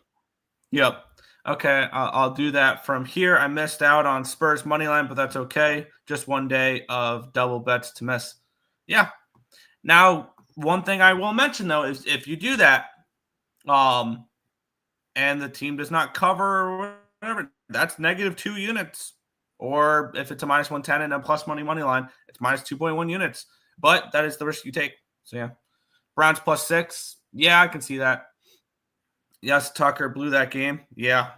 Yep. Okay, I'll do that from here. I missed out on Spurs money line, but that's okay. Just one day of double bets to miss. Yeah. Now, one thing I will mention, though, is if you do that, and the team does not cover or whatever, that's -2 units. Or if it's a -110 and a plus money line, it's -2.1 units. But that is the risk you take. So, yeah. Browns +6. Yeah, I can see that. Yes, Tucker blew that game. Yeah.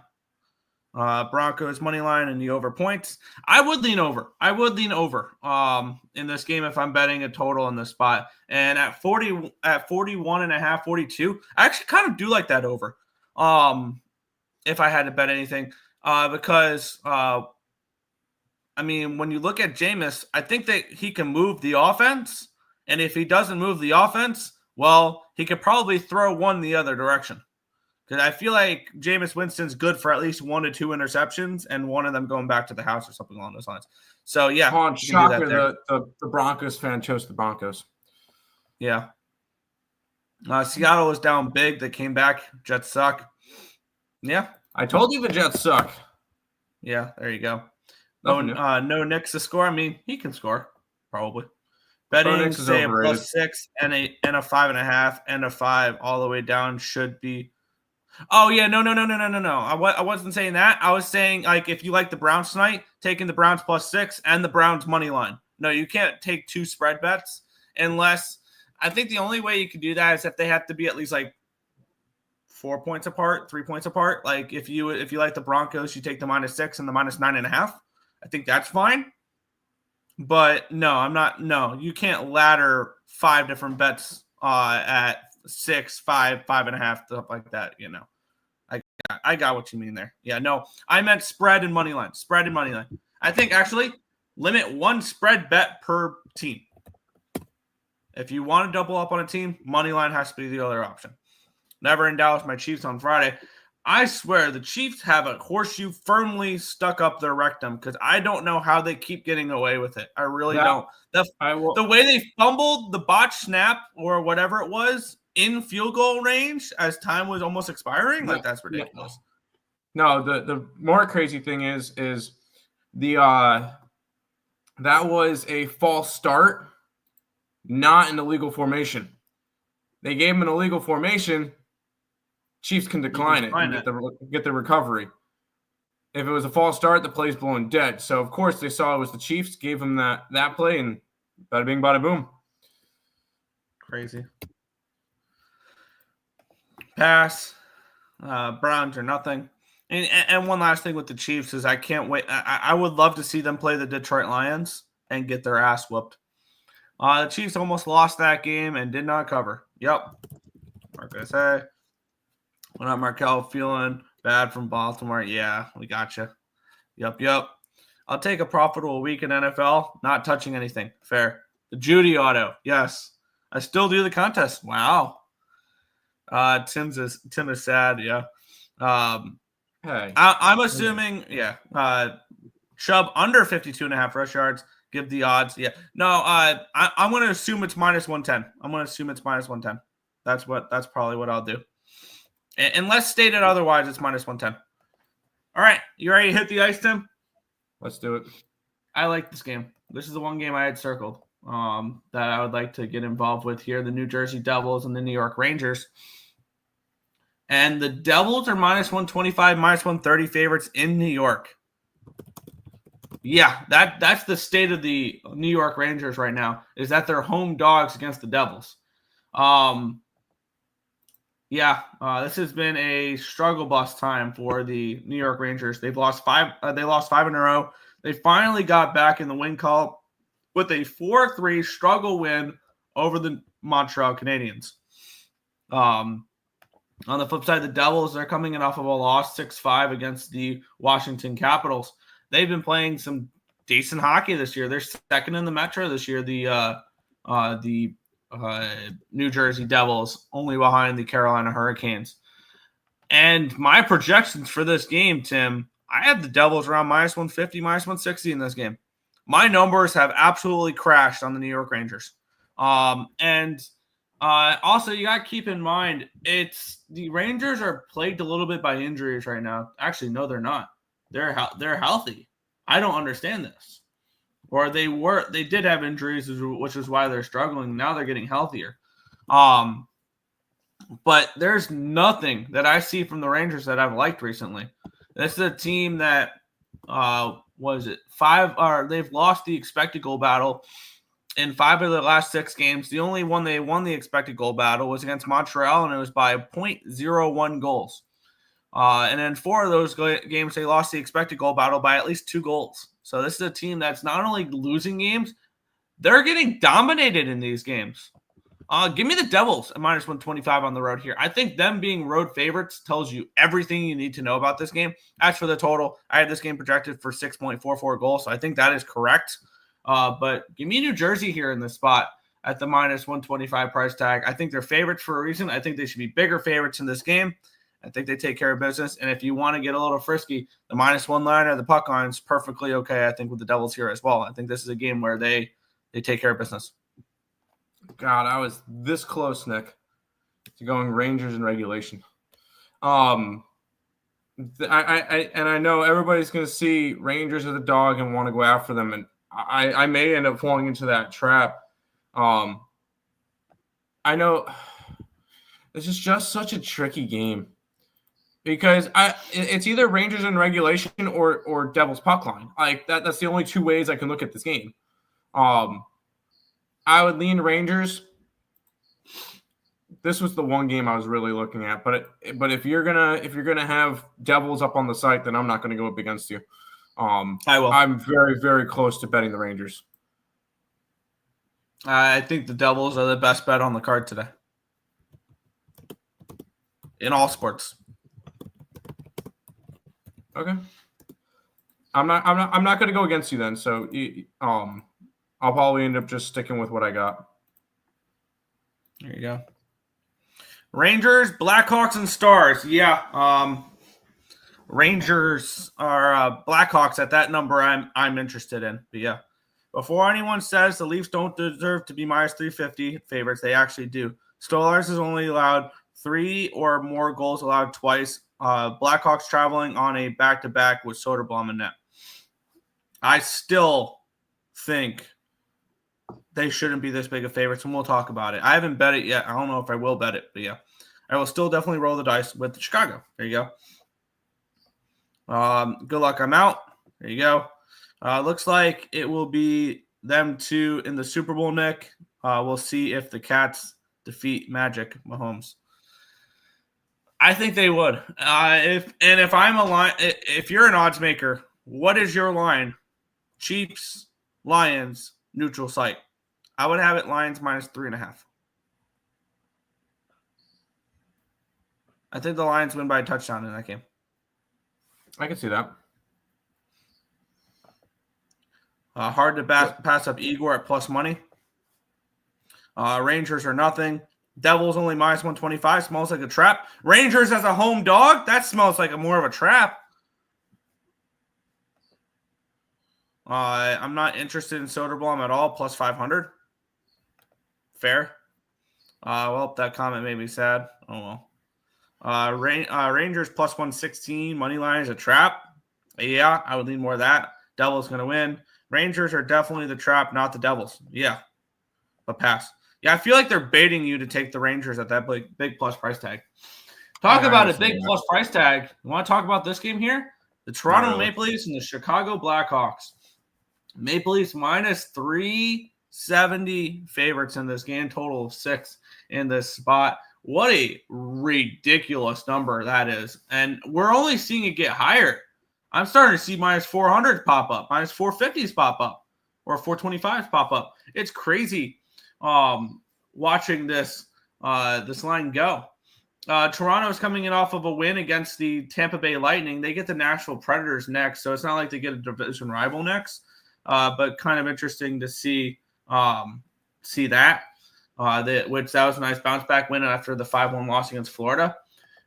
Broncos money line and the over points. I would lean over. In this game if I'm betting a total in this spot. And at 41.5, 42, I actually kind of do like that over. If I had to bet anything. Because when you look at Jameis, I think that he can move the offense. And if he doesn't move the offense, well, he could probably throw one the other direction. Because I feel like Jameis Winston's good for at least 1 to 2 interceptions and one of them going back to the house or something along those lines. So, yeah. On shocker, the Broncos fan chose the Broncos. Yeah. Seattle was down big. They came back. Jets suck. Yeah. I told you the Jets suck. Yeah, there you go. No Knicks to score. He can score, probably. Betting, say, a +6 and a 5.5 and a 5 all the way down should be. Oh, yeah, no. I wasn't saying that. I was saying, like, if you like the Browns tonight, taking the Browns +6 and the Browns money line. No, you can't take 2 spread bets unless – I think the only way you can do that is if they have to be at least, like, 4 points apart, 3 points apart. Like, if you like the Broncos, you take the -6 and the -9.5. I think that's fine. But, no, I'm not – no, you can't ladder 5 different bets at 6, 5, 5.5, stuff like that, I got what you mean there. Yeah, no, I meant spread and money line. I think actually limit 1 spread bet per team. If you want to double up on a team, money line has to be the other option. Never in Dallas, my Chiefs on Friday. I swear the Chiefs have a horseshoe firmly stuck up their rectum because I don't know how they keep getting away with it. I really don't. The way they fumbled the botch snap or whatever it was in field goal range as time was almost expiring, that's ridiculous. No, the more crazy thing is that was a false start, not an illegal formation. They gave him an illegal formation. Chiefs can decline it and get the recovery. If it was a false start, the play's blown dead. So, of course, they saw it was the Chiefs, gave him that play, and bada bing, bada boom. Crazy. Pass. Browns are nothing. And one last thing with the Chiefs is I can't wait. I would love to see them play the Detroit Lions and get their ass whooped. The Chiefs almost lost that game and did not cover. Yep. What can I say? What up, Markel? Feeling bad from Baltimore? Yeah, we got you. Yep. I'll take a profitable week in NFL. Not touching anything. Fair. The Judy auto. Yes. I still do the contest. Wow. Tim is sad. Yeah. Hey. I'm assuming, yeah. Chubb under 52.5 rush yards. Give the odds. Yeah. No, I'm going to assume it's minus 110. I'm going to assume it's minus 110. That's probably what I'll do. Unless stated otherwise, it's minus 110. All right. You ready to hit the ice, Tim? Let's do it. I like this game. This is the one game I had circled that I would like to get involved with here. The New Jersey Devils and the New York Rangers. And the Devils are minus 125, minus 130 favorites in New York. Yeah, that's the state of the New York Rangers right now, is that they're home dogs against the Devils. This has been a struggle bus time for the New York Rangers. They've lost five. They lost 5 in a row. They finally got back in the win column with a 4-3 struggle win over the Montreal Canadiens. On the flip side, the Devils, they're coming in off of a loss 6-5 against the Washington Capitals. They've been playing some decent hockey this year. They're second in the Metro this year. The New Jersey Devils, only behind the Carolina Hurricanes. And my projections for this game, Tim, I had the Devils around minus 150, minus 160 in this game. My numbers have absolutely crashed on the New York Rangers. Also, you got to keep in mind, the Rangers are plagued a little bit by injuries right now. Actually, no, they're not. They're healthy. I don't understand this. Or they did have injuries, which is why they're struggling. Now they're getting healthier. But there's nothing that I see from the Rangers that I've liked recently. This is a team that they've lost the expected goal battle in 5 of the last 6 games. The only one they won the expected goal battle was against Montreal, and it was by 0.01 goals. And in 4 of those games, they lost the expected goal battle by at least 2 goals. So this is a team that's not only losing games, they're getting dominated in these games. Give me the Devils at minus 125 on the road here. I think them being road favorites tells you everything you need to know about this game. As for the total, I have this game projected for 6.44 goals, so I think that is correct. But give me New Jersey here in this spot at the minus 125 price tag. I think they're favorites for a reason. I think they should be bigger favorites in this game. I think they take care of business. And if you want to get a little frisky, the minus 1 line or the puck line is perfectly okay, I think, with the Devils here as well. I think this is a game where they take care of business. God, I was this close, Nick, to going Rangers in regulation. I know everybody's going to see Rangers as a dog and want to go after them, and I may end up falling into that trap. I know this is just such a tricky game because it's either Rangers in regulation or Devils puck line. Like that's the only 2 ways I can look at this game. I would lean Rangers. This was the one game I was really looking at, but if you're gonna have Devils up on the site, then I'm not gonna go up against you. I will. I'm very, very close to betting the Rangers. I think the Devils are the best bet on the card today in all sports. Okay. I'm not gonna go against you then. So I'll probably end up just sticking with what I got. There you go. Rangers, Blackhawks, and Stars. Yeah. Rangers are Blackhawks at that number I'm interested in. But yeah. Before anyone says the Leafs don't deserve to be minus 350 favorites, they actually do. Stolarz is only allowed 3 or more goals allowed twice. Blackhawks traveling on a back-to-back with Soderblom in net. I still think they shouldn't be this big of favorites, and we'll talk about it. I haven't bet it yet. I don't know if I will bet it, but yeah. I will still definitely roll the dice with Chicago. There you go. Good luck. I'm out. There you go. Looks like it will be them 2 in the Super Bowl, Nick. We'll see if the Cats defeat Magic Mahomes. I think they would. If you're an odds maker, what is your line? Chiefs, Lions, neutral site. I would have it Lions -3.5. I think the Lions win by a touchdown in that game. I can see that. Hard to pass up Igor at plus money. Rangers are nothing. Devils only -125. Smells like a trap. Rangers as a home dog? That smells like more of a trap. I'm not interested in Soderblom at all. Plus 500. Fair. Well, that comment made me sad. Oh, well. Rangers plus 116. Money line is a trap. Yeah, I would lean more of that. Devils going to win. Rangers are definitely the trap, not the Devils. Yeah, but pass. Yeah, I feel like they're baiting you to take the Rangers at that big plus price tag. Talk about a big plus price tag. You want to talk about this game here? The Toronto Maple Leafs and the Chicago Blackhawks. Maple Leafs -370 favorites in this game, total of 6 in this spot. What a ridiculous number that is. And we're only seeing it get higher. I'm starting to see -400s pop up, -450s pop up, or 425s pop up. It's crazy watching this line go. Toronto is coming in off of a win against the Tampa Bay Lightning. They get the Nashville Predators next, so it's not like they get a division rival next. But kind of interesting to see that. That was a nice bounce back win after the 5-1 loss against Florida.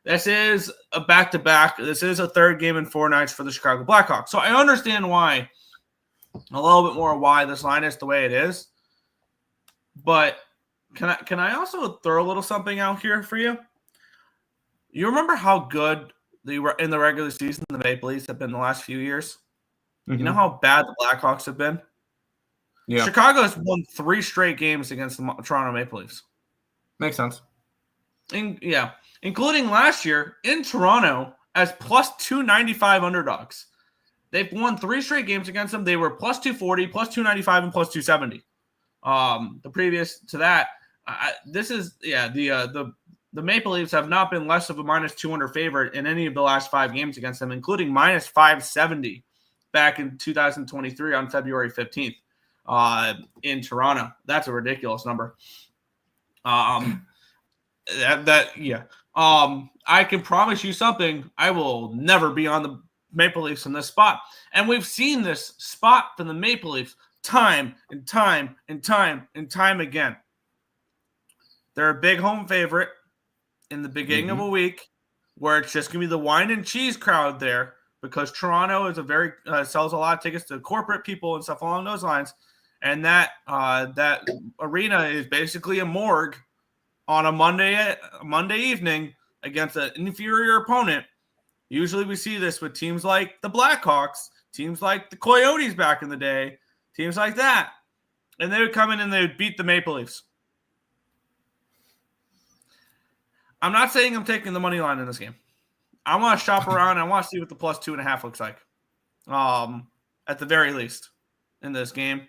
This is a back-to-back. This is a third game in 4 nights for the Chicago Blackhawks. So I understand why, a little bit more why this line is the way it is. But can I also throw a little something out here for you? You remember how good they were in the regular season the Maple Leafs have been the last few years? Mm-hmm. You know how bad the Blackhawks have been? Yeah. Chicago has won 3 straight games against the Toronto Maple Leafs. Makes sense. Including last year in Toronto as plus 295 underdogs. They've won 3 straight games against them. They were plus 240, plus 295, and plus 270. The previous to that, the Maple Leafs have not been less of a -200 favorite in any of the last 5 games against them, including -570 back in 2023 on February 15th in Toronto. That's a ridiculous number. I can promise you something. I will never be on the Maple Leafs in this spot. And we've seen this spot from the Maple Leafs time and time and time and time again. They're a big home favorite in the beginning of a week where it's just going to be the wine and cheese crowd there because Toronto is sells a lot of tickets to corporate people and stuff along those lines. And that arena is basically a morgue on a Monday evening against an inferior opponent. Usually we see this with teams like the Blackhawks, teams like the Coyotes back in the day, teams like that. And they would come in and they would beat the Maple Leafs. I'm not saying I'm taking the money line in this game. I want to shop around. I want to see what the plus 2.5 looks like. At the very least in this game,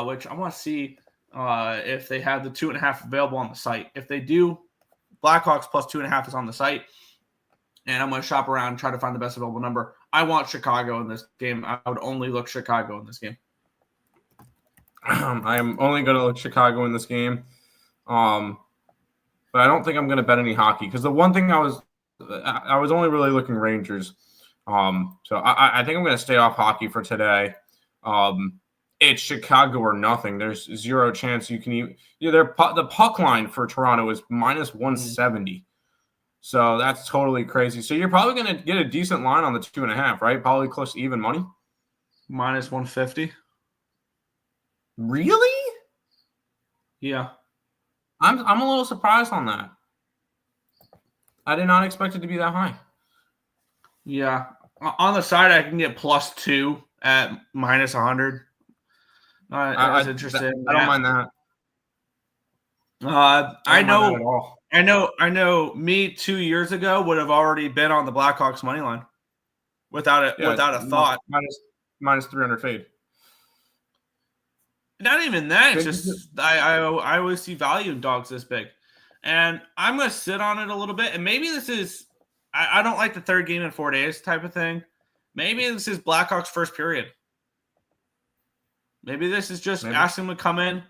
which I want to see if they have the 2.5 available on the site. If they do, Blackhawks plus 2.5 is on the site. And I'm going to shop around and try to find the best available number. I want Chicago in this game. I would only look Chicago in this game. I am only going to look Chicago in this game. But I don't think I'm going to bet any hockey because the one thing I was only really looking Rangers. So I think I'm going to stay off hockey for today. It's Chicago or nothing. There's zero chance you can even. The puck line for Toronto is -170. So that's totally crazy. So you're probably going to get a decent line on the 2.5, right? Probably close to even money. -150. Really? Yeah. I'm a little surprised on that. I did not expect it to be that high. Yeah. On the side, I can get +2 at -100. That's interesting. I don't mind that. I know. Me 2 years ago would have already been on the Blackhawks money line without a thought. -300 fade. Not even that. It's just I always see value in dogs this big, and I'm gonna sit on it a little bit. And maybe this is I don't like the third game in 4 days type of thing. Maybe this is Blackhawks' first period. Maybe this is just asking them to come in.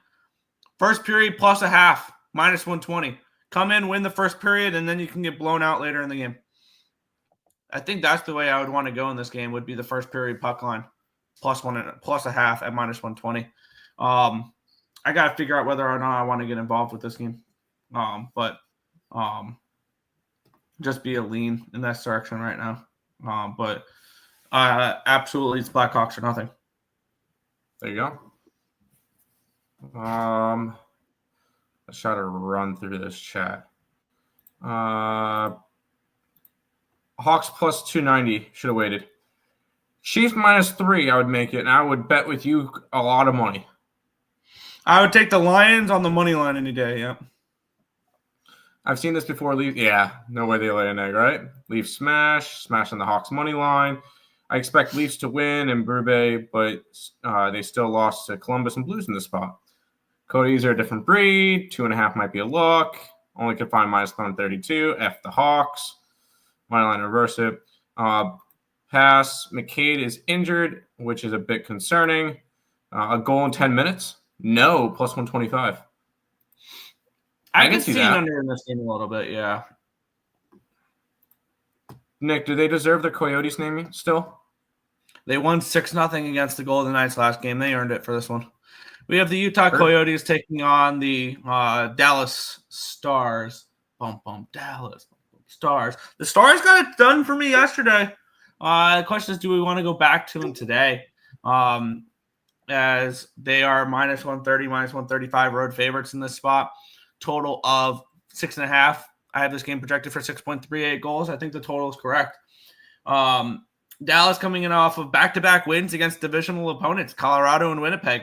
First period plus a half, minus 120. Come in, win the first period, and then you can get blown out later in the game. I think that's the way I would want to go in this game, would be the first period puck line plus a half at minus 120. I got to figure out whether or not I want to get involved with this game. But just be a lean in that direction right now. But absolutely, it's Blackhawks or nothing. There you go. Let's try to run through this chat. Hawks plus 290. Should have waited. Chiefs minus 3, I would make it, and I would bet with you a lot of money. I would take the Lions on the money line any day, yep. I've seen this before. Yeah, no way they lay an egg, right? Leafs smash on the Hawks money line. I expect Leafs to win and Brube, but they still lost to Columbus and Blues in this spot. Cody's are a different breed. 2.5 might be a look. Only could find minus 132. F the Hawks. Money line, reverse it. Pass. McCade is injured, which is a bit concerning. A goal in 10 minutes? No, plus 125. I can see it under in this game a little bit, yeah. Nick, do they deserve the Coyotes naming still? They won 6-0 against the Golden Knights last game. They earned it for this one. We have the Utah Coyotes taking on the Dallas Stars. Dallas Stars. The Stars got it done for me yesterday. The question is, do we want to go back to them today? As they are minus 130, minus 135 road favorites in this spot. Total of 6.5. I have this game projected for 6.38 goals. I think the total is correct. Dallas coming in off of back-to-back wins against divisional opponents, Colorado and Winnipeg,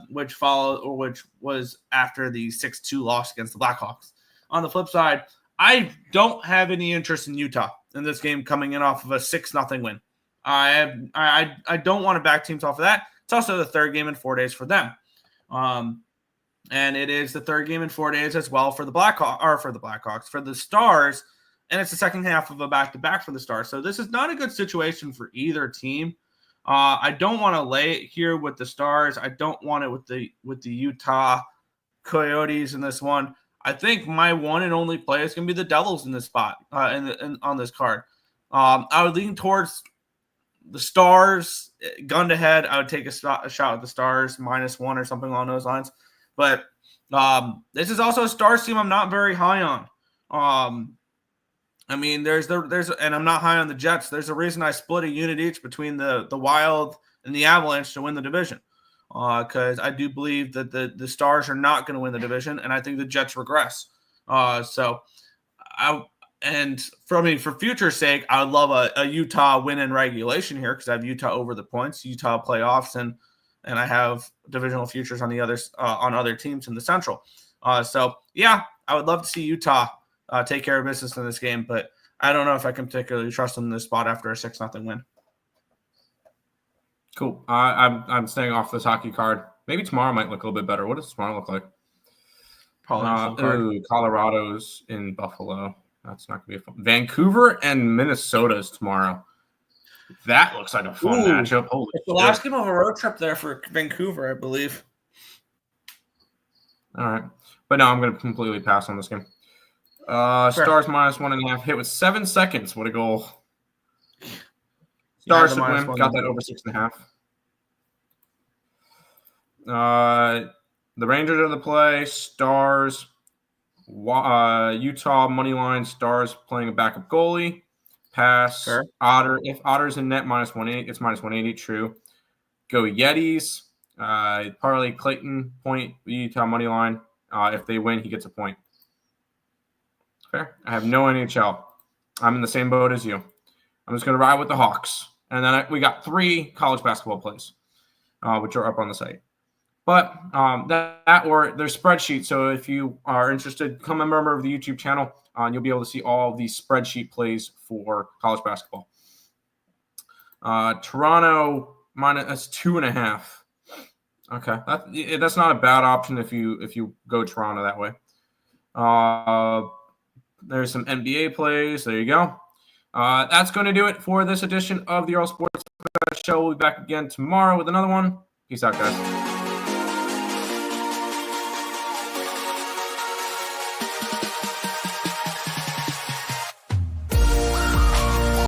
which was after the 6-2 loss against the Blackhawks. On the flip side, I don't have any interest in Utah in this game coming in off of a 6-0 win. I don't want to back teams off of that. It's also the third game in 4 days for them. And it is the third game in 4 days as well for the Blackhawks, for the Stars, and it's the second half of a back-to-back for the Stars. So this is not a good situation for either team. I don't want to lay it here with the Stars. I don't want it with the Utah Coyotes in this one. I think my one and only play is going to be the Devils in this spot on this card. I would lean towards the Stars. Gun to head, I would take a shot at the Stars minus 1 or something along those lines. But this is also a Stars team I'm not very high on. I mean, there's and I'm not high on the Jets. There's a reason I split a unit each between the Wild and the Avalanche to win the division. Because I do believe that the Stars are not going to win the division, and I think the Jets regress. For future's sake, I would love a Utah win in regulation here because I have Utah over the points, Utah playoffs, and I have divisional futures on the others on other teams in the Central. So yeah, I would love to see Utah take care of business in this game, but I don't know if I can particularly trust them in this spot after a 6-0 win. Cool. I'm staying off this hockey card. Maybe tomorrow might look a little bit better. What does tomorrow look like? Probably Colorado's in Buffalo. That's not going to be fun. Vancouver and Minnesota's tomorrow. That looks like a fun matchup. Holy it's the last game of a road trip there for Vancouver, I believe. All right. But no, I'm going to completely pass on this game. Stars minus 1.5. Hit with 7 seconds. What a goal. Stars got that over 6.5. The Rangers are the play. Stars. Utah money line. Stars playing a backup goalie. Pass. Sure. Otter. If Otter's in net, minus 180. It's minus 180. True. Go Yetis. Parley Clayton point. Utah money line. If they win, he gets a point. Fair. I have no NHL. I'm in the same boat as you. I'm just going to ride with the Hawks. And then we got 3 college basketball plays, which are up on the site. But that or there's spreadsheets. So if you are interested, become a member of the YouTube channel, and you'll be able to see all of these spreadsheet plays for college basketball. Toronto minus 2.5. Okay, that's not a bad option if you go Toronto that way. There's some NBA plays. There you go. That's going to do it for this edition of the Earle Sports Show. We'll be back again tomorrow with another one. Peace out, guys.